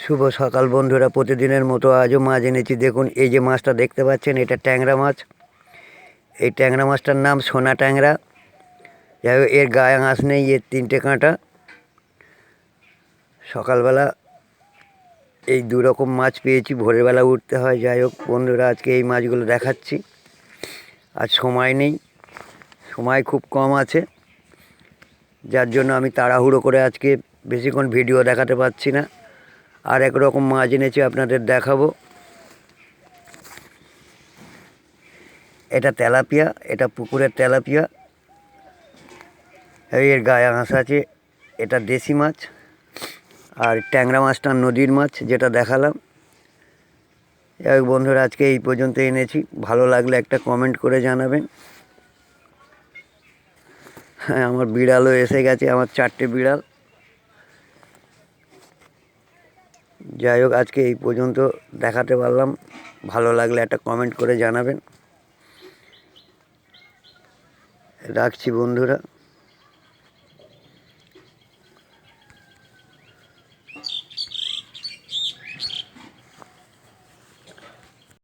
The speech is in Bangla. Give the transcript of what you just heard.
শুভ সকাল বন্ধুরা, প্রতিদিনের মতো আজও মাছ এনেছি। দেখুন এই যে মাছটা দেখতে পাচ্ছেন, এটা ট্যাংরা মাছ। এই ট্যাংরা মাছটার নাম সোনা ট্যাংরা। যাই হোক, এর গায়ে আঁশ নেই, এর 3টে কাঁটা। সকালবেলা এই দু রকম মাছ পেয়েছি, ভোরের বেলা উঠতে হয়। যাই হোক বন্ধুরা, আজকে এই মাছগুলো দেখাচ্ছি। আজ সময় নেই, সময় খুব কম আছে, যার জন্য আমি তাড়াহুড়ো করে আজকে বেশিক্ষণ ভিডিও দেখাতে পারছি না। আর এক রকম মাছ এনেছি, আপনাদের দেখাবো। এটা তেলাপিয়া, এটা পুকুরের তেলাপিয়া। এর গায়ে আঁশ আছে। এটা দেশি মাছ। আর ট্যাংরা মাছটা নদীর মাছ, যেটা দেখালাম। যাই হোক বন্ধুরা, আজকে এই পর্যন্ত এনেছি। ভালো লাগলে একটা কমেন্ট করে জানাবেন। হ্যাঁ, আমার বিড়ালও এসে গেছে, আমার 4টে বিড়াল। যাই হোক, আজকে এই পর্যন্ত দেখাতে পারলাম। ভালো লাগলে একটা কমেন্ট করে জানাবেন। রাখছি বন্ধুরা।